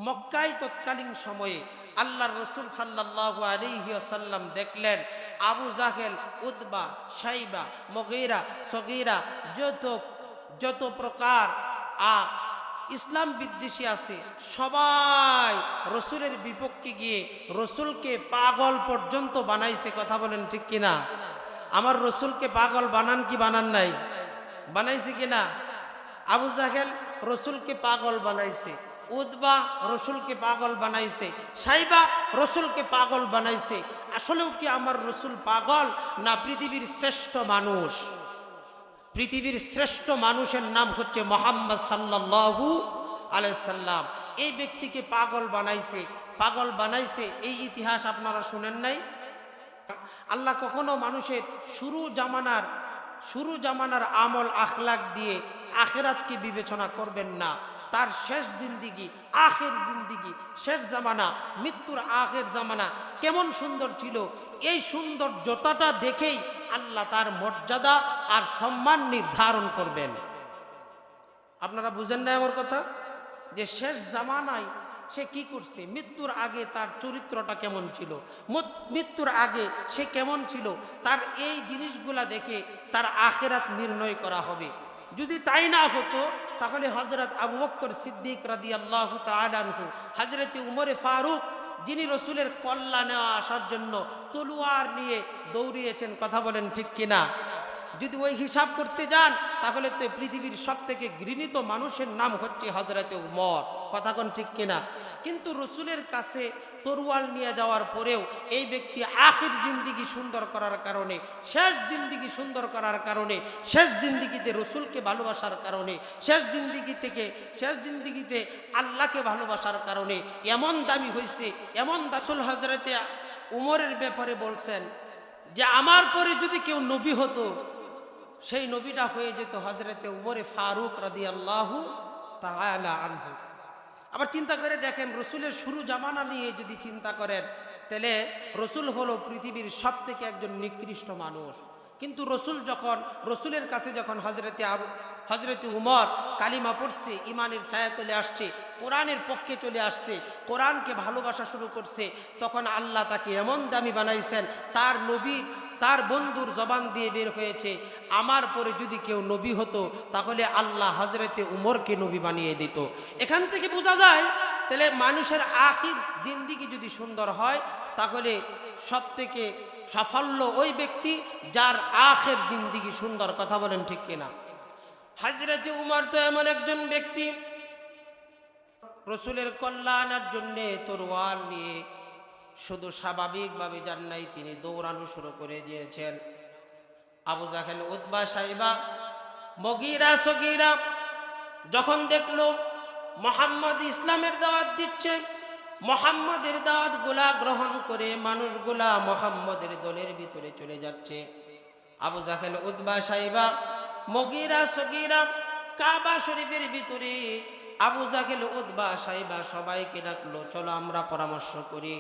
মক্কায় তৎকালীন সময়ে আল্লাহর রসুল সাল্লাল্লাহু আলাইহি ওয়াসাল্লাম দেখলেন আবু জাহেল, উতবা, শাইবা, মুগীরা, সগীরা যত যত প্রকার ইসলাম বিদ্বেষী আছে সবাই রসুলের বিপক্ষে গিয়ে রসুলকে পাগল পর্যন্ত বানাইছে। কথা বলেন ঠিক কিনা? আমার রসুলকে পাগল বানান কি বানান নাই? বানাইছে কিনা? আবু জাহেল রসুলকে পাগল বানাইছে, উতবা রসুলকে পাগল বানাইছে, শাইবা রসুলকে পাগল বানাইছে। আসলেও কি আমার রসুল পাগল না পৃথিবীর শ্রেষ্ঠ মানুষ? পৃথিবীর শ্রেষ্ঠ মানুষের নাম হচ্ছে মুহাম্মদ সাল্লাল্লাহু আলাইহি সাল্লাম। এই ব্যক্তিকে পাগল বানাইছে, পাগল বানাইছে, এই ইতিহাস আপনারা শুনেন নাই? আল্লাহ কখনো মানুষের শুরু জামানার আমল আখলাক দিয়ে আখিরাতকে বিবেচনা করবেন না। তার শেষ জিন্দিগি, আখের জিন্দিগি, শেষ জামানা, মৃত্যুর আখের জামানা কেমন সুন্দর ছিল, এই সৌন্দর্যতাটা দেখেই আল্লাহ তার মর্যাদা আর সম্মান নির্ধারণ করবেন। আপনারা বুঝেন না আমার কথা? যে শেষ জামানায় সে কি করছে, মৃত্যুর আগে তার চরিত্রটা কেমন ছিল, মৃত্যুর আগে সে কেমন ছিল, তার এই জিনিসগুলা দেখে তার আখিরাত নির্ণয় করা হবে। যদি তাই না হতো তাহলে হযরত আবু বকর সিদ্দিক রাদিয়াল্লাহু তাআলা আনহু, হযরত উমর ফারুক যিনি রসুলের কল্যাণে আসার জন্য তলোয়ার নিয়ে দৌড়িয়েছেন। কথা বলেন ঠিক কিনা? যদি ওই হিসাব করতে যান তাহলে তো পৃথিবীর সব থেকে ঘৃণিত মানুষের নাম হচ্ছে হযরত উমর। কথা কোন ঠিক কিনা? কিন্তু রসুলের কাছে তরোয়াল নিয়ে যাওয়ার পরেও এই ব্যক্তি আখির জিন্দিগি সুন্দর করার কারণে, শেষ জিন্দিগি সুন্দর করার কারণে, শেষ জিন্দিগিতে রসুলকে ভালোবাসার কারণে, শেষ জিন্দিগিতে আল্লাহকে ভালোবাসার কারণে এমন দামি হয়েছে, এমন রাসূল হযরতে উমরের ব্যাপারে বলছেন যে আমার পরে যদি কেউ নবী হতো সেই নবীটা হয়ে যেত হযরতে উমরে ফারুক রাদিয়াল্লাহু তাআলা আনহু। আবার চিন্তা করে দেখেন, রসুলের শুরু জামানা নিয়ে যদি চিন্তা করেন তাহলে রসুল হলো পৃথিবীর সব থেকে একজন নিকৃষ্ট মানুষ। কিন্তু রসুলের কাছে যখন হযরতে উমর কালিমা পড়ছে, ইমানের ছায়া চলে আসছে, কোরআনের পক্ষে চলে আসছে, কোরআনকে ভালোবাসা শুরু করছে, তখন আল্লাহ তাকে এমন দামি বানাইছেন, তার বন্ধুর জবান দিয়ে বের হয়েছে, আমার পরে যদি কেউ নবী হতো তাহলে আল্লাহ হযরতে উমরকে নবী বানিয়ে দিত। এখান থেকে বোঝা যায় তাহলে মানুষের আখির জিন্দিগি যদি সুন্দর হয় তাহলে সব থেকে সাফল্য ওই ব্যক্তি যার আখির জিন্দিগি সুন্দর। কথা বলেন ঠিক কিনা? হযরতে উমর তো এমন একজন ব্যক্তি, রসুলের কল্যাণের জন্যে তরোয়াল নিয়ে শুধু স্বাভাবিকভাবে যান নাই, তিনি দৌড়ানো শুরু করে দিয়েছেন। আবু জাহেল, উতবা, শাইবা, মুগীরা, সগীরা যখন দেখলো মুহাম্মদ ইসলামের দাওয়াত দিচ্ছে, মুহাম্মদের দাওয়াতগুলা গ্রহণ করে মানুষগুলা মুহাম্মদের দলের ভিতরে চলে যাচ্ছে, আবু জাহেল, উতবা, শাইবা, মুগীরা, সগীরা কাবা শরীফের ভিতরে আবু জাহেল, উতবা, শাইবা সবাইকে ডাকলো, চলো আমরা পরামর্শ করি।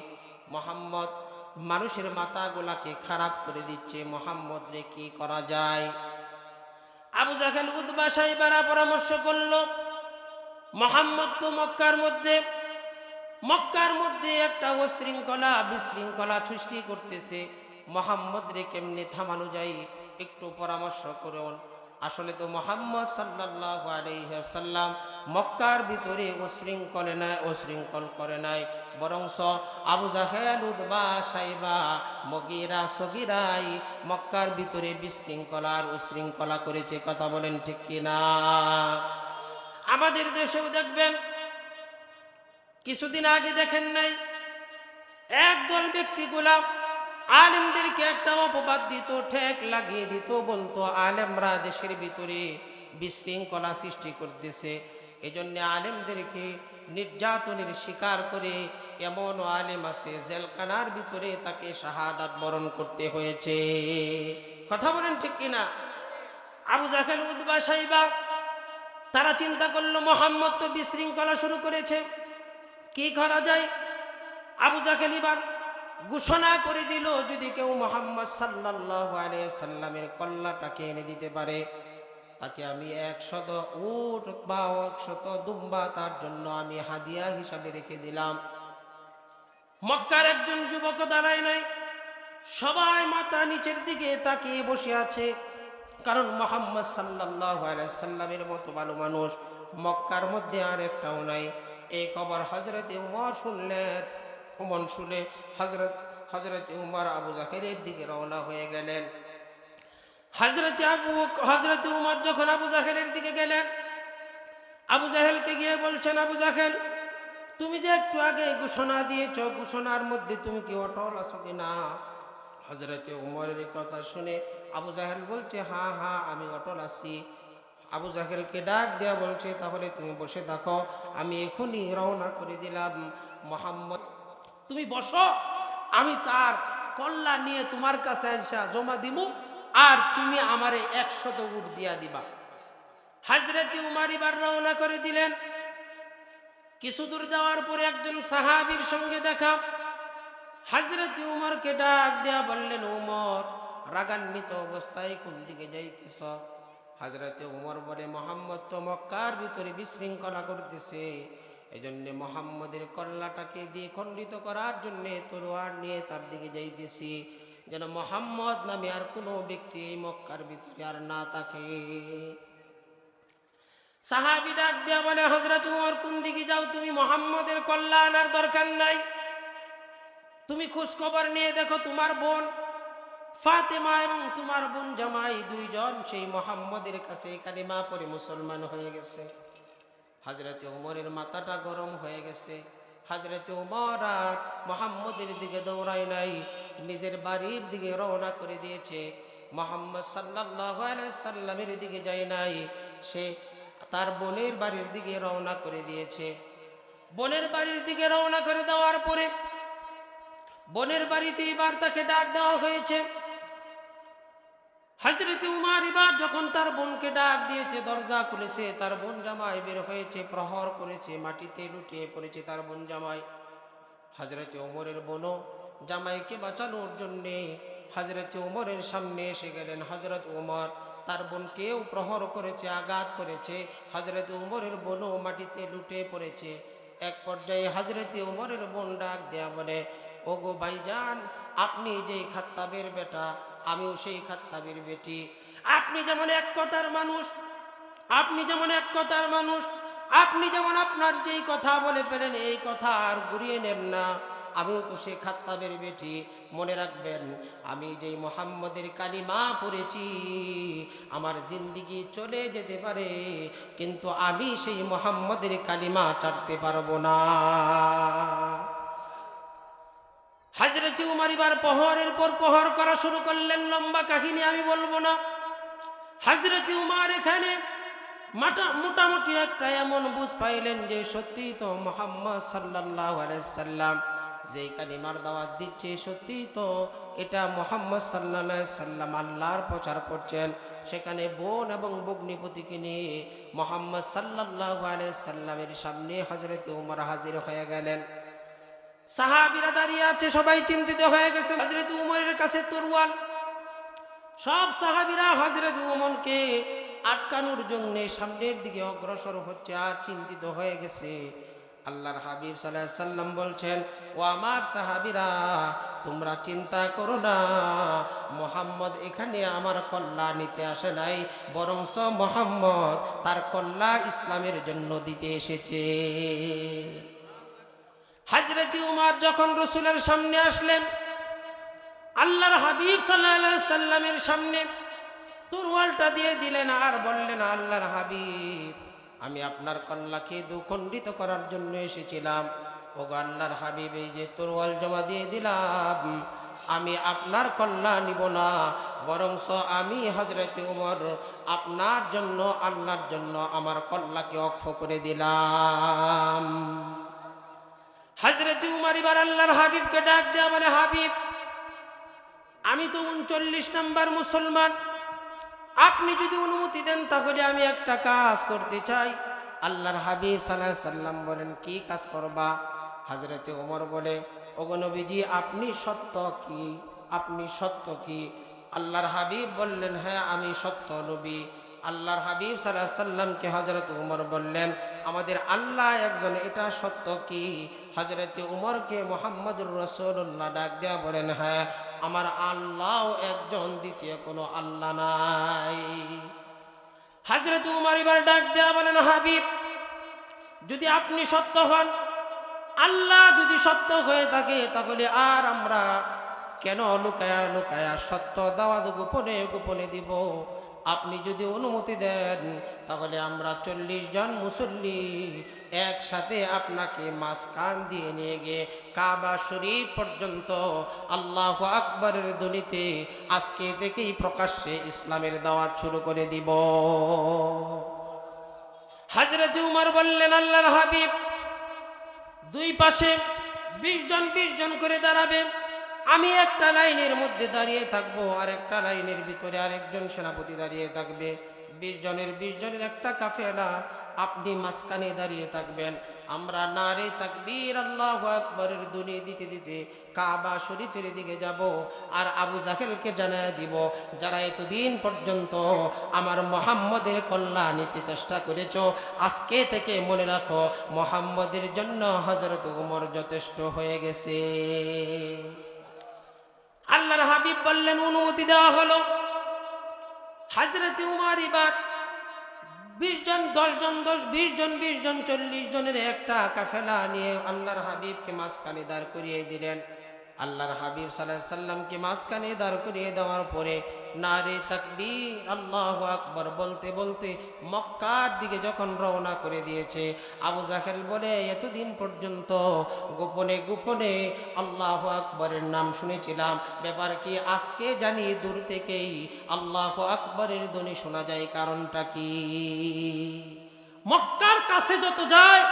মুহাম্মদ মানুষের মাথাগুলাকে খারাপ করে দিচ্ছে, মুহাম্মদ রে কি করা যায়? আবু জাহেল, উতবা, শাইবারা পরামর্শ করলো, মুহাম্মদ তো মক্কার মধ্যে একটা বিশৃঙ্খলা সৃষ্টি করতেছে, মুহাম্মদ রে কেমনে থামানো যায়, একটু পরামর্শ করুন। আসলে তো মুহাম্মদ সাল্লাল্লাহু আলাইহি ওয়াসাল্লাম মক্কার ভিতরে অশৃঙ্খল করে নাই, বরং আবু জাহেল, উতবা, শাইবা, মুগীরা, সগীরাই মক্কার ভিতরে উশৃঙ্খলা করেছে। কথা বলেন ঠিক কিনা? আমাদের দেশেও দেখবেন, কিছুদিন আগে দেখেন নাই একদল ব্যক্তিগুলা আলেমদেরকে একটা অপবাদ দিত, ঠেক লাগিয়ে দিত, বলতো আলেমরা দেশের ভিতরে বিশৃঙ্খলা সৃষ্টি করতেছে, এজন্য আলেমদেরকে নির্যাতনের শিকার করে এমন আলেম আছে জেলখানার ভিতরে তাকে শাহাদাত বরণ করতে হয়েছে। কথা বলেন ঠিক কিনা? আবু জাহেল, উতবা, শাইবা তারা চিন্তা করলো মুহাম্মদ তো বিশৃঙ্খলা শুরু করেছে, কি করা যায়? আবু জাহেল এবার ঘোষণা করে দিল, যদি কেউ মুহাম্মদ সাল্লাল্লাহু আলাইহি সাল্লামের কল্লাটাকে এনে দিতে পারে তাকে আমি 100 উট বা 100 দুম্বা তার জন্য আমি হাদিয়া হিসাবে রেখে দিলাম। মক্কার একজন যুবক দাঁড়ায় নাই, সবাই মাথা নিচের দিকে তাকিয়ে বসে আছে, কারণ মুহাম্মদ সাল্লাল্লাহু আলাইহি সাল্লামের মতো ভালো মানুষ মক্কার মধ্যে আর একটাও নাই। এই খবর হযরতে উমর শুনলেন। উমর শুনে হযরতে উমর আবু জাহেলের দিকে রওনা হয়ে গেলেন। হযরতে উমর যখন আবু জাহেলের দিকে গেলেন, আবু জাহেলকে গিয়ে বলছেন, আবু জাহেল, তুমি যে একটু আগে ঘোষণা দিয়েছো, ঘোষণার মধ্যে তুমি কি অটল আছো কিনা? হযরতে উমরের কথা শুনে আবু জাহেল বলছে, হ্যাঁ হ্যাঁ আমি অটল আছি। আবু জাহেলকে ডাক দেয়া বলছে, তাহলে তুমি বসে থাকো, আমি এখনই রওনা করে দিলাম। মোহাম্মদ, তুমি বসো, আমি তার কল্লা নিয়ে তোমার কাছে এসে জমা দিব, আর তুমি আমারে 100 উট দিয়া দিবা। হযরতে উমর এবার রওনা করে দিলেন। কিছু দূর যাওয়ার পরে একজন সাহাবীর সঙ্গে দেখা। হযরতে উমরকে ডাক দেয়া বললেন, উমর, রাগান্বিত অবস্থায় কোন দিকে যাইতেছ? হযরতে উমর বলে, মুহাম্মদ তো মক্কার ভিতরে বিশৃঙ্খলা করতেছে, এই জন্য মুহাম্মদের কল্লাটাকে দিয়ে খণ্ডিত করার জন্য তলোয়ার নিয়ে তার দিকে যাইতেছি, যেন মুহাম্মদ নামে আর কোনো ব্যক্তি এই মক্কার ভিতরে আর না থাকে। সাহাবী ডাক দেয়া বলে, হযরত উমর, কোন দিকে যাও তুমি? মুহাম্মদের কল্লা আনার দরকার নাই, তুমি খোঁজ খবর নিয়ে দেখো তোমার বোন ফাতেমা এবং তোমার বোন জামাই দুইজন সেই মুহাম্মদের কাছে কালিমা পড়ে মুসলমান হয়ে গেছে। হযরতে উমরের মাথাটা গরম হয়ে গেছে। হযরতে উমর আর মুহাম্মদের দিকে দৌড়ায় নাই, নিজের বাড়ির দিকে রওনা করে দিয়েছে। মুহাম্মদ সাল্লাল্লাহু আলাইহি সাল্লামের দিকে যায় নাই, সে তার বোনের বাড়ির দিকে রওনা করে দিয়েছে। বোনের বাড়ির দিকে রওনা করে দেওয়ার পরে বোনের বাড়িতে এবার তাকে ডাক দেওয়া হয়েছে। হযরতে উমর এবার যখন তার বোনকে ডাক দিয়েছে, দরজা খুলেছে, তার বোন জামাই বের হয়েছে, প্রহর করেছে, মাটিতে লুটিয়ে পড়েছে তার বোন জামাই। হযরতে উমরের বোনও জামাইকে বাঁচানোর জন্যে হযরতে উমরের সামনে এসে গেলেন। হযরত উমর তার বোনকেও প্রহর করেছে, আঘাত করেছে, হযরতে উমরের বোনও মাটিতে লুটিয়ে পড়েছে। এক পর্যায়ে হযরতে উমরের বোন ডাক দেয়া বলে, ওগো ভাইজান, আপনি যেই খাত্তাবের বেটা, আমিও সেই খাত্তাবের বেটি। আপনি যেমন এক কথার মানুষ, আপনি যেমন এক কথার মানুষ, আপনি যেমন আপনার যেই কথা বলে ফেলেন এই কথা আর ঘুরিয়ে নেন না, আমিও তো সেই খাত্তাবের বেটি। মনে রাখবেন, আমি যেই মুহাম্মদের কালিমা পড়েছি, আমার জিন্দেগি চলে যেতে পারে, কিন্তু আমি সেই মুহাম্মদের কালিমা ছাড়তে পারবো না। হযরতে উমর এবার প্রহরের পর প্রহর করা শুরু করলেন। লম্বা কাহিনী আমি বলবো না। হযরতে উমর এখানে মোটামুটি একটা এমন বুঝ পাইলেন যে সত্যি তো মুহাম্মদ সাল্লাল্লাহু আলাইহি সাল্লাম যেই কালিমার দাওয়াত দিচ্ছে, সত্যি তো এটা মুহাম্মদ সাল্লাল্লাহু আলাইহি সাল্লাম আল্লাহর প্রচার করছেন। সেখানে বোন এবং ভগ্নিপতিকে নিয়ে মুহাম্মদ সাল্লাল্লাহু আলাইহি সাল্লামের সামনে হযরতে উমর হাজির হয়ে গেলেন। সাহাবীরা দাঁড়িয়ে আছে, সবাই চিন্তিত হয়ে গেছে। হযরত উমরের কাছে তরোয়াল। সব সাহাবীরা হযরত উমরকে আটকানোর জন্য সামনের দিকে অগ্রসর হচ্ছে আর চিন্তিত হয়ে গেছে। আল্লাহর হাবিব সাল্লাল্লাহু আলাইহি সাল্লাম বলছেন, ও আমার সাহাবীরা, তোমরা চিন্তা করো না, মুহাম্মদ এখানে আমার কল্যাণ নিতে আসে নাই, বরঞ্চ মুহাম্মদ তার কল্যাণ ইসলামের জন্য দিতে এসেছে। হযরতে উমর যখন রাসূলের সামনে আসলেন, আল্লাহর হাবিব সাল্লাল্লাহু আলাইহি সাল্লামের সামনে তরোয়ালটা দিয়ে দিলেন আর বললেন, আল্লাহর হাবিব, আমি আপনার কল্লাকে দুখণ্ডিত করার জন্য এসেছিলাম। ওগো আল্লাহর হাবিব, এই যে তরোয়াল জমা দিয়ে দিলাম, আমি আপনার কল্লা নিব না, বরঞ্চ আমি হযরতে উমর আপনার জন্য, আল্লাহর জন্য আমার কল্লাকে ওয়াকফ করে দিলাম। হযরতে উমর এবার আল্লাহর হাবিবকে ডাক দেয়া বলে, হাবিব, আমি তো 39 নাম্বার মুসলমান, আপনি যদি অনুমতি দেন তাহলে আমি একটা কাজ করতে চাই। আল্লাহর হাবিব সাল্লাল্লাহু আলাইহি সাল্লাম বলেন, কি কাজ করবা? হযরতে ওমর বলে, ওগো নবীজি, আপনি সত্য কি? আপনি সত্য কি? আল্লাহর হাবিব বললেন, হ্যাঁ আমি সত্য নবী। আল্লাহর হাবিব সাল্লাল্লাহু আলাইহি সাল্লামকে হযরত উমর বললেন, আমাদের আল্লাহ একজন, এটা সত্য কি? হযরত উমরকে মুহাম্মদুর রাসূলুল্লাহ ডাক দেয়া বলেন, হ্যাঁ, আমার আল্লাহ একজন, দ্বিতীয় কোনো আল্লাহ নাই। হযরত উমর এবার ডাক দেয়া বলেন, হাবিব, যদি আপনি সত্য হন, আল্লাহ যদি সত্য হয়ে থাকে, তাহলে আর আমরা কেন লুকায়া লুকায়া সত্য দাওয়াত গোপনে গোপনে দিব? আপনি যদি অনুমতি দেন, তাহলে আমরা 40 জন মুসল্লি একসাথে আপনাকে মাঝখান দিয়ে নিয়ে গিয়ে কাবা শরীফ পর্যন্ত আল্লাহু আকবরের ধ্বনিতে আজকে থেকেই প্রকাশ্যে ইসলামের দাওয়াত শুরু করে দিব। হযরত উমর বললেন, আল্লাহর হাবিব, দুই পাশে 20 জন 20 জন করে দাঁড়াবে, আমি একটা লাইনের মধ্যে দাঁড়িয়ে থাকবো, আর একটা লাইনের ভিতরে আরেকজন সেনাপতি দাঁড়িয়ে থাকবে। 20 জনের 20 জনের একটা কাফেলা, আপনি মাঝখানে দাঁড়িয়ে থাকবেন। আমরা নারে তাকবীর আল্লাহু আকবরের ধ্বনি দিতে দিতে কাবা শরীফের দিকে যাব, আর আবু জাহেলকে জানায় দিব, যারা এতদিন পর্যন্ত আমার মুহাম্মদের কল্যাণ নিতে চেষ্টা করেছো, আজকে থেকে মনে রাখো, মুহাম্মদের জন্য হযরত উমর যথেষ্ট হয়ে গেছে। আল্লাহর হাবিব বললেন, অনুমতি দেওয়া হলো। হযরত উমর এবার 20 জন 10 জন 20 জন 40 জনের একটা কাফেলা নিয়ে আল্লাহর হাবিবকে মাঝখানে দাঁড় করিয়ে দিলেন। আল্লাহর হাবিব সাল্লাল্লাহু আলাইহি সাল্লামকে মাঝখানে দাঁড় করিয়ে দেওয়ার পরে নারে তাকবীর আল্লাহু আকবার বলতে বলতে মক্কার দিকে যখন রওনা করে দিয়েছে, আবু জাহেল বলে, এতদিন পর্যন্ত গোপনে গোপনে আল্লাহু আকবরের নাম শুনেছিলাম, ব্যাপার কি আজকে জানি দূর থেকেই আল্লাহু আকবরের ধ্বনি শোনা যায়, কারণটা কি? মক্কার কাছে যত যায়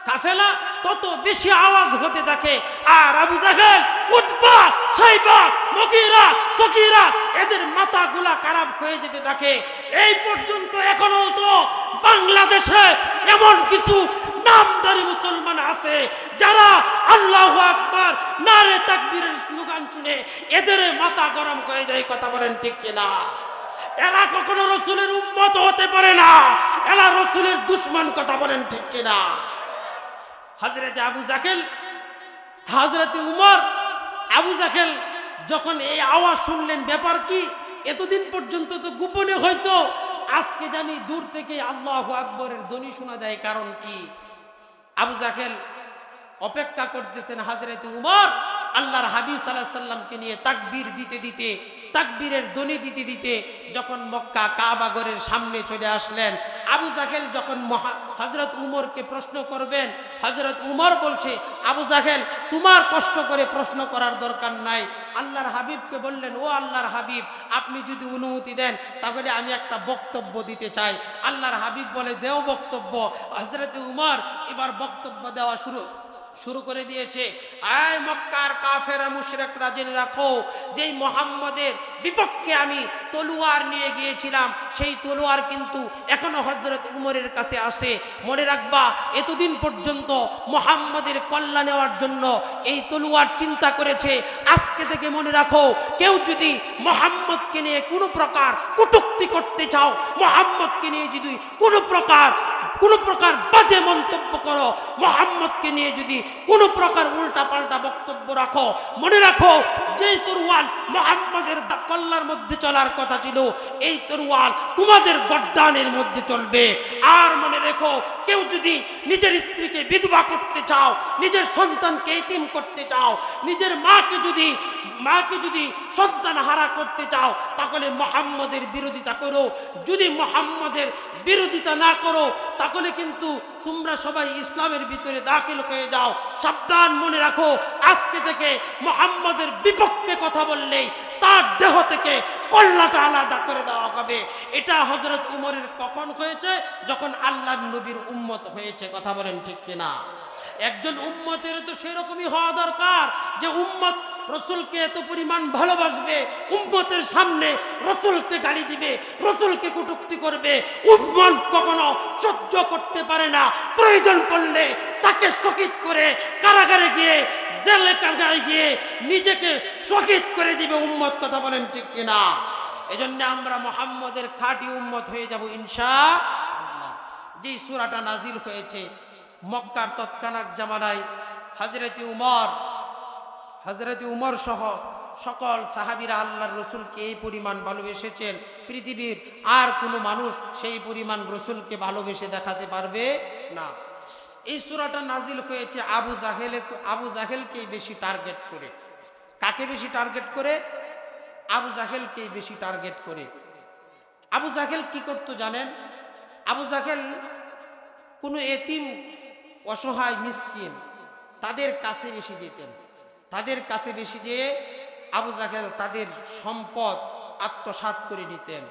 কাফেলা, তত বেশি আওয়াজ হতে থাকে। আর আবু জাহেল, উতবা, সাইবা, মুগীরা, সগীরা, এদের মাথাগুলা খারাপ হয়ে যেতে থাকে। এই পর্যন্ত এখনো তো বাংলাদেশে এমন কিছু নামদারি মুসলমান আছে যারা আল্লাহু আকবার নারে তাকবীরের স্লোগান শুনে এদের মাথা গরম হয়ে যায়। কথা বলেন ঠিক কিনা? এরা কখনো রাসূলের উম্মত হতে পারে না, এরা রাসূলের দুশমন। কথা বলেন ঠিক কিনা? হযরত আবু জাহেল, হযরত উমর, আবু জাহেল যখন এই আওয়াজ শুনলেন, ব্যাপার কি? এতদিন পর্যন্ত তো গোপনে হয়তো, আজকে জানি দূর থেকে আল্লাহু আকবরের ধ্বনি শোনা যায়, কারণ কি? আবু জাহেল অপেক্ষা করতেছেন হযরত উমর আল্লাহর হাবিব সাল্লাল্লাহু আলাইহি সাল্লামকে নিয়ে তাকবীর দিতে দিতে, তাকবীরের ধ্বনি দিতে দিতে যখন মক্কা কাবা ঘরের সামনে চলে আসলেন, আবু জাহেল যখন হযরত উমরকে প্রশ্ন করবেন, হযরত উমর বলছে, আবু জাহেল, তোমার কষ্ট করে প্রশ্ন করার দরকার নাই। আল্লাহর হাবিবকে বললেন, ও আল্লাহর হাবিব, আপনি যদি অনুমতি দেন, তাহলে আমি একটা বক্তব্য দিতে চাই। আল্লাহর হাবিব বলে, দেও বক্তব্য। হযরত উমর এবার বক্তব্য দেওয়া শুরু করে দিয়েছে। আয় মক্কার কাফেরা মুশরিকরা, জেনে রাখো, যেই মুহাম্মদের বিপক্ষে আমি তলোয়ার নিয়ে গিয়েছিলাম, সেই তলোয়ার কিন্তু এখনো হযরত উমরের কাছে আসে। মনে রাখবা, এতদিন পর্যন্ত মুহাম্মদের কল্যাণ নেওয়ার জন্য এই তলোয়ার চিন্তা করেছে। আজকে থেকে মনে রাখো, কেউ যদি মুহাম্মদকে নিয়ে কোনো প্রকার কটূক্তি করতে চাও, মুহাম্মদকে নিয়ে যদি কোনো প্রকার বাজে মন্তব্য করো, মুহাম্মদকে নিয়ে যদি কোনো প্রকার উল্টা পাল্টা বক্তব্য রাখো, মনে রাখো, যেই তরোয়াল মুহাম্মদের কল্লার মধ্যে চলার কথা ছিল, এই তরোয়াল তোমাদের গর্দানের মধ্যে চলবে। আর মনে রেখো, কেউ যদি নিজের স্ত্রীকে বিধবা করতে চাও, নিজের সন্তানকে এতিম করতে চাও, নিজের মাকে যদি সন্তান হারা করতে চাও, তাহলে মুহাম্মদের বিরোধিতা করো। যদি মুহাম্মদের বিরোধিতা না করো, তাহলে কিন্তু তোমরা সবাই ইসলামের ভিতরে দাখিল হয়ে যাও। সাবধান, মনে রাখো, আজকে থেকে মুহাম্মদের বিপক্ষে কথা বললেই তার দেহ থেকে কল্লাটা আলাদা করে দেওয়া হবে। এটা হযরত উমরের কখন হয়েছে? যখন আল্লাহর নবীর উম্মত হয়েছে। কথা বলেন ঠিক কিনা? একজন উম্মতের তো সেরকমই হওয়া দরকার যে উম্মত রাসূলকে এত পরিমাণ ভালোবাসবে, উম্মতের সামনে রাসূলকে গালি দিবে, রাসূলকে কটূক্তি করবে। উম্মত কখনো সহ্য করতে পারে না। প্রয়োজন পড়লে তাকে শহীদ করে কারাগারে গিয়ে, জেলে কারাগারে গিয়ে নিজেকে শহীদ করে দিবে উম্মত। কথা বলেন ঠিক কিনা? এজন্য আমরা মুহাম্মদের খাঁটি উম্মত হয়ে যাব ইনশাআল্লাহ। যেই সূরাটা নাজিল হয়েছে মক্কার তৎকালীন জামানায় হযরত উমর সহ সকল সাহাবীরা আল্লাহর রাসূলকে এই পরিমাণ ভালোবেসেছেন, পৃথিবীর আর কোনো মানুষ সেই পরিমাণ রাসূলকে ভালোবেসে দেখাতে পারবে না। এই সূরাটা নাজিল হয়েছে আবু জাহেলকে বেশি টার্গেট করে। কাকে বেশি টার্গেট করে? আবু জাহেলকে বেশি টার্গেট করে। আবু জাহেল কি করতো জানেন? আবু জাহেল কোনো এতিম, অসহায়, মিসকিন তাদের কাছে বেশি যেতেন। তাদের কাছে বেশি যেয়ে আবু জাহেল তাদের সম্পদ আত্মসাৎ করে নিতেন,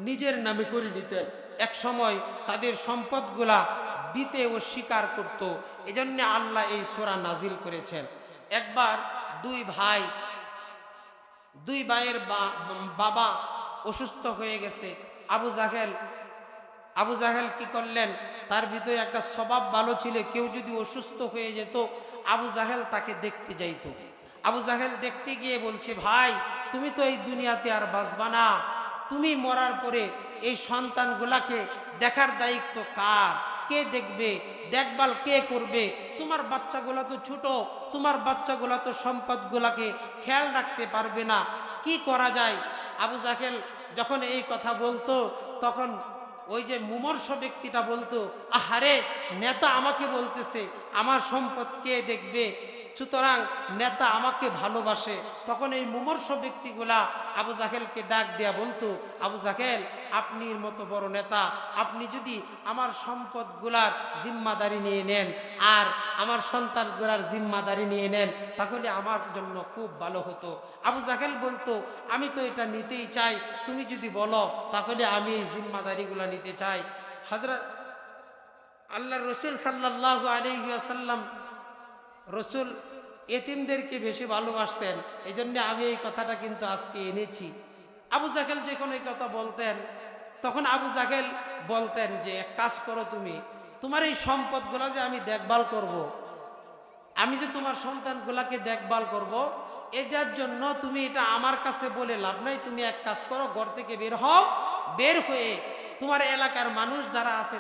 নিজের নামে করে নিতেন। এক সময় তাদের সম্পদগুলা দিতে অস্বীকার করত। এজন্য আল্লাহ এই সূরা নাজিল করেছেন। একবার দুই ভাইয়ের বাবা অসুস্থ হয়ে গেছে। আবু জাহেল কি করলেন? তার ভিতরে একটা স্বভাব ভালো ছিল, কেউ যদি অসুস্থ হয়ে যেত আবু জাহেল তাকে দেখতে যাইত। আবু জাহেল দেখতে গিয়ে বলছে, ভাই তুমি তো এই দুনিয়াতে আর বাঁচবা না, তুমি মরার পরে এই সন্তানগুলাকে দেখার দায়িত্ব কার? কে দেখবে? দেখভাল কে করবে? তোমার বাচ্চাগুলা তো ছোট, তোমার বাচ্চাগুলা তো সম্পদগুলাকে খেয়াল রাখতে পারবে না, কি করা যায়? আবু জাহেল যখন এই কথা বলতো তখন ওই যে মুমূর্ষ ব্যক্তিটা বলতো, আহারে নেতা আমাকে বলতেছে আমার সম্পদ কে দেখবে, সুতরাং নেতা আমাকে ভালোবাসে। তখন এই মুমূর্ষ ব্যক্তিগুলা আবু জাহেলকে ডাক দেয়া বলতো, আবু জাহেল আপনির মতো বড় নেতা, আপনি যদি আমার সম্পদগুলার জিম্মাদারি নিয়ে নেন আর আমার সন্তানগুলার জিম্মাদারি নিয়ে নেন তাহলে আমার জন্য খুব ভালো হতো। আবু জাহেল বলতো, আমি তো এটা নিতেই চাই, তুমি যদি বলো তাহলে আমি এই জিম্মাদারিগুলা নিতে চাই। হযরত আল্লাহর রাসূল সাল্লাল্লাহু আলাইহি ওয়াসাল্লাম রসুল এতিমদেরকে বেশি ভালোবাসতেন। এই জন্য আমি এই কথাটা কিন্তু আজকে এনেছি। আবু জাহেল যখন এই কথা বলতেন তখন আবু জাহেল বলতেন যে এক কাজ করো, তুমি তোমার এই সম্পদগুলো যে আমি দেখভাল করব, আমি যে তোমার সন্তানগুলাকে দেখভাল করব, এটার জন্য তুমি এটা আমার কাছে বলে লাভ নাই। তুমি এক কাজ করো, ঘর থেকে বের হও, বের হয়ে তোমার এলাকার মানুষ যারা আছে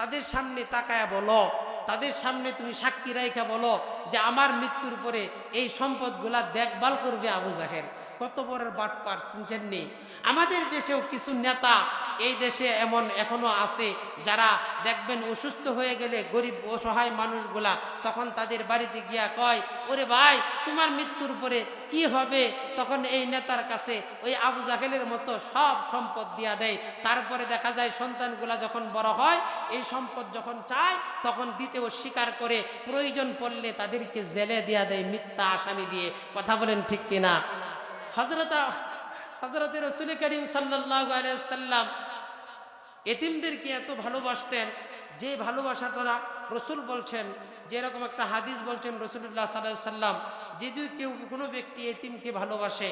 তাদের সামনে তাকায়া বলো, তাদের সামনে তুমি সাক্ষী রাইখা বলো যে আমার মৃত্যুর পরে এই সম্পদগুলা দেখভাল করবে আবু জাহেল। কত বড় বাটপার শুনছেন নি? আমাদের দেশেও কিছু নেতা এই দেশে এমন এখনো আছে যারা দেখবেন অসুস্থ হয়ে গেলে গরিব অসহায় মানুষগুলা তখন তাদের বাড়িতে গিয়া কয়, ওরে ভাই তোমার মৃত্যুর পরে কি হবে? তখন এই নেতার কাছে ওই আবু জাহেলের মতো সব সম্পদ দিয়া দেয়। তারপরে দেখা যায় সন্তানগুলা যখন বড় হয় এই সম্পদ যখন চায় তখন দিতে অস্বীকার করে, প্রয়োজন পড়লে তাদেরকে জেলে দিয়া দেয় মিথ্যা আসামি দিয়ে। কথা বলেন ঠিক কিনা? হযরত রাসূল করিম সাল্লাল্লাহু আলাইহি ওয়াসাল্লাম এতিমদেরকে এত ভালোবাসতেন যে ভালোবাসাটা রাসূল বলছেন, যে এরকম একটা হাদিস বলছেন রাসূলুল্লাহ সাল্লাল্লাহু আলাইহি ওয়াসাল্লাম, যে যদি কেউ কোনো ব্যক্তি এতিমকে ভালোবাসে,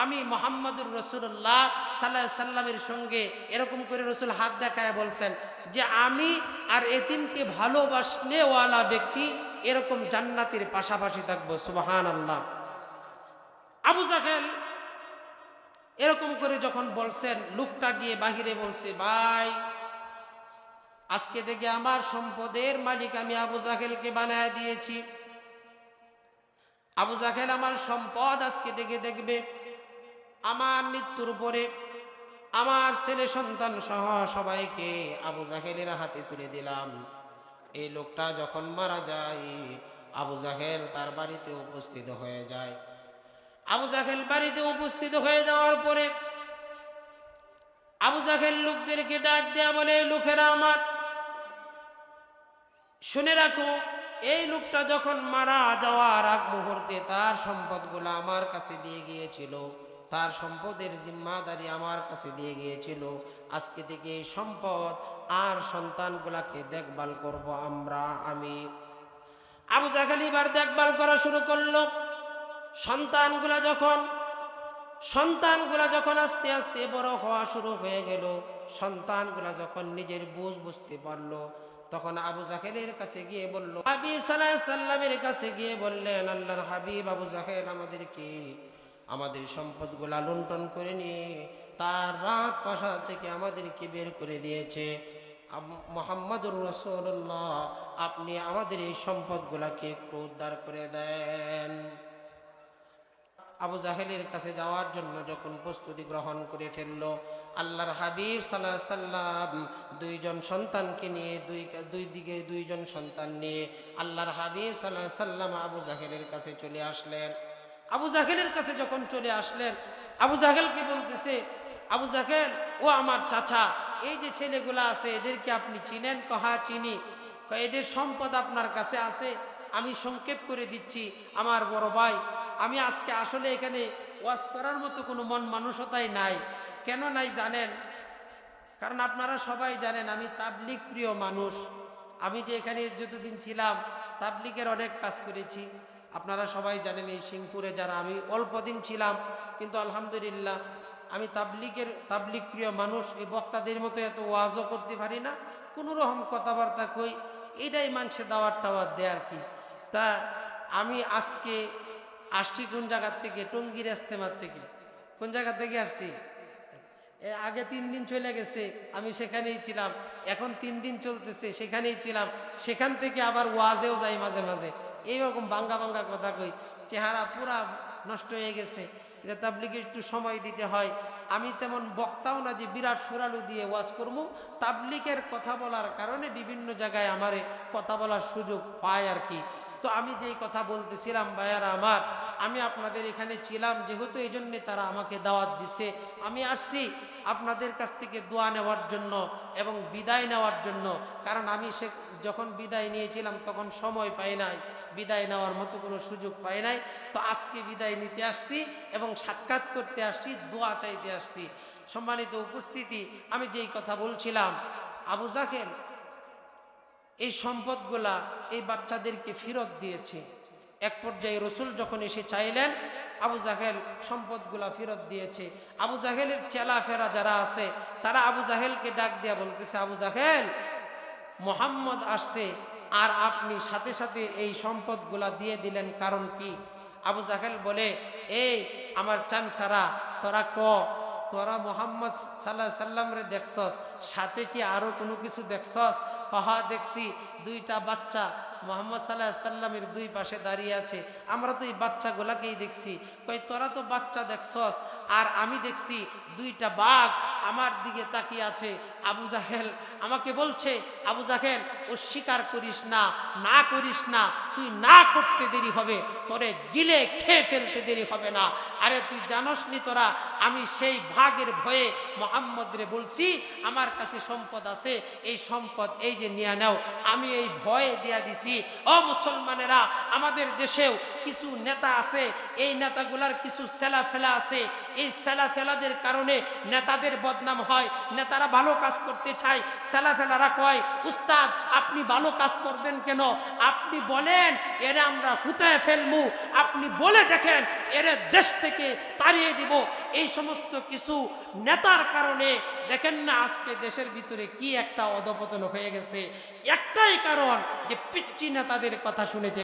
আমি মুহাম্মদুর রাসূলুল্লাহ সাল্লাল্লাহু আলাইহি ওয়াসাল্লামের সঙ্গে এরকম করে রাসূল হাত দেখায় বলছেন যে আমি আর এতিমকে ভালোবাসনেওয়ালা ব্যক্তি এরকম জান্নাতের পাশাপাশি থাকবো। সুবহানাল্লাহ। আবু জাহেল এরকম করে যখন বলছেন, লোকটা গিয়ে বাহিরে বলছে, ভাই আজকে থেকে আমার সম্পদের মালিক আমি আবু জাহেলকে বানায় দিয়েছি। আবু জাহেল আমার সম্পদ আজকে থেকে দেখবে। আমার মৃত্যুর পরে আমার ছেলে সন্তান সহ সবাইকে আবু জাহেলের হাতে তুলে দিলাম। এই লোকটা যখন মারা যায় আবু জাহেল তার বাড়িতে উপস্থিত হয়ে যায়। আবু জাহেল বাড়িতে উপস্থিত হয়ে যাওয়ার পরে আবু জাহেল লোকদেরকে ডাক দেয়া বলে, লোকেরা আমার শুনে রাখো, এই লোকটা যখন মারা যাওয়ার আগ মুহূর্তে তার সম্পদগুলো আমার কাছে দিয়ে গিয়েছিল, তার সম্পদের জিম্মাদারি আমার কাছে দিয়ে গিয়েছিল। আজকে থেকে এই সম্পদ আর সন্তানগুলাকে দেখভাল করব আমি। আবু জাহেল এবার দেখভাল করা শুরু করলো। সন্তানগুলা যখন আস্তে আস্তে বড় হওয়া শুরু হয়ে গেল, সন্তানগুলা যখন নিজের বুঝতে পারলো, তখন আবু জাহেলের কাছে গিয়ে বলল, হাবিব সাল্লাল্লাহু আলাইহি সাল্লামের কাছে গিয়ে বললেন, আল্লাহর হাবিব আবু জাহেল আমাদেরকে আমাদের সম্পদগুলা লুণ্ঠন করে নিয়ে তার রাগ প্রাসাদ থেকে আমাদেরকে বের করে দিয়েছে। মুহাম্মাদুর রাসূলুল্লাহ, আপনি আমাদের এই সম্পদগুলাকে একটু উদ্ধার করে দেন। আবু জাহেলের কাছে যাওয়ার জন্য যখন প্রস্তুতি গ্রহণ করে ফেললো, আল্লাহর হাবিব সাল্লাল্লাহু আলাইহি সাল্লাম দুইজন সন্তানকে নিয়ে দুই দিকে দুইজন সন্তান নিয়ে আল্লাহর হাবিব সাল্লাল্লাহু আলাইহি সাল্লাম আবু জাহেলের কাছে চলে আসলেন। আবু জাহেলের কাছে যখন চলে আসলেন, আবু জাহেলকে বলতেছে, আবু জাহেল, ও আমার চাচা, এই যে ছেলেগুলা আছে এদেরকে আপনি চিনেন? কহা চিনি। এদের সম্পদ আপনার কাছে আছে? আমি সংক্ষেপ করে দিচ্ছি আমার বড় ভাই, আমি আজকে আসলে এখানে ওয়াজ করার মতো কোনো মন মানসিকতাই নাই। কেন নাই জানেন? কারণ আপনারা সবাই জানেন আমি তাবলিগ প্রিয় মানুষ। আমি যে এখানে যতদিন ছিলাম তাবলিগের অনেক কাজ করেছি। আপনারা সবাই জানেন এই সিংপুরে যারা, আমি অল্প দিন ছিলাম কিন্তু আলহামদুলিল্লাহ আমি তাবলিগ প্রিয় মানুষ। এই বক্তাদের মতো এত ওয়াজও করতে পারি না, কোনো রকম কথাবার্তা কই, এটাই মানুষের দাওয়াত টাওয়াত দেয় আর কি। তা আমি আজকে আসছি কোন জায়গার থেকে? টঙ্গীর ইস্তেমার থেকে। কোন জায়গা থেকে আসছি? আগে 3 দিন চলে গেছে, আমি সেখানেই ছিলাম। এখন 3 দিন চলতেছে, সেখানেই ছিলাম। সেখান থেকে আবার ওয়াজেও যাই মাঝে মাঝে। এইরকম ভাঙ্গা ভাঙ্গা কথা কই, চেহারা পুরা নষ্ট হয়ে গেছে। যে তাবলিগে একটু সময় দিতে হয়। আমি তেমন বক্তাও না যে বিরাট সুরালু দিয়ে ওয়াজ করবো। তাবলিগের কথা বলার কারণে বিভিন্ন জায়গায় আমারে কথা বলার সুযোগ পায় আর কি। তো আমি যেই কথা বলতেছিলাম ভাইয়ারা আমার, আমি আপনাদের এখানে ছিলাম যেহেতু এই জন্যে তারা আমাকে দাওয়াত দিছে। আমি আসছি আপনাদের কাছ থেকে দোয়া নেওয়ার জন্য এবং বিদায় নেওয়ার জন্য। কারণ আমি যখন বিদায় নিয়েছিলাম তখন সময় পাই নাই, বিদায় নেওয়ার মতো কোনো সুযোগ পাই নাই। তো আজকে বিদায় নিতে আসছি এবং সাক্ষাৎ করতে আসছি, দোয়া চাইতে আসছি। সম্মানিত উপস্থিতি, আমি যেই কথা বলছিলাম, আবু জাহেল এই সম্পদগুলা এই বাচ্চাদেরকে ফেরত দিয়েছে। এক পর্যায়ে রসুল যখন এসে চাইলেন, আবু জাহেল সম্পদগুলা ফেরত দিয়েছে। আবু জাহেলের চেলাফেরা যারা আছে তারা আবু জাহেলকে ডাক দিয়া বলতেছে, আবু জাহেল, মুহাম্মদ আসছে আর আপনি সাথে সাথে এই সম্পদগুলা দিয়ে দিলেন, কারণ কি? আবু জাহেল বলে, এই আমার চামচারা, তোরা মুহাম্মদ সাল্লাল্লাহু আলাইহি সাল্লাম রে দেখছস, সাথে কি আরো কোনো কিছু দেখছস? কহা দেখছি 2টা বাচ্চা মুহাম্মদ সাল্লাল্লাহু আলাইহি সাল্লামের 2 পাশে দাঁড়িয়ে আছে, আমরা তো এই বাচ্চাগুলাকেই দেখছি। কই তোরা তো বাচ্চা দেখছস, আর আমি দেখছি 2টা বাঘ আমার দিকে তাকিয়ে আছে। আবু জাহেল আমাকে বলছে, আবু জাহেল অস্বীকার করিস না, না করিস না, তুই না করতে দেরি হবে, তোরে গিলে খেয়ে ফেলতে দেরি হবে না। আরে তুই জানোস নি তোরা, আমি সেই ভাগের ভয়ে মুহাম্মদ রে বলছি আমার কাছে সম্পদ আছে, এই সম্পদ এই যে নিয়ে নাও, আমি এই ভয়ে দিয়া দিছি। ও মুসলমানেরা, আমাদের দেশেও কিছু নেতা আছে, এই নেতাগুলার কিছু সেলাফেলা আছে, এই সেলাফেলাদের কারণে নেতাদের বদনাম হয়। নেতারা ভালো কাজ করতে চায়, সেলাফেলারা কয়, উস্তাদ আপনি ভালো কাজ করবেন কেন? আপনি বলেন এরে আমরা হুতায় ফেলমু, আপনি বলে দেখেন এরে দেশ থেকে তাড়িয়ে দিব। এই সমস্ত কিছু নেতার কারণে দেখেন না আজকে দেশের ভিতরে কি একটা অধপতন হয়ে গেছে। একটাই কারণ যে পিচ্চি নেতাদের কথা শুনেছে।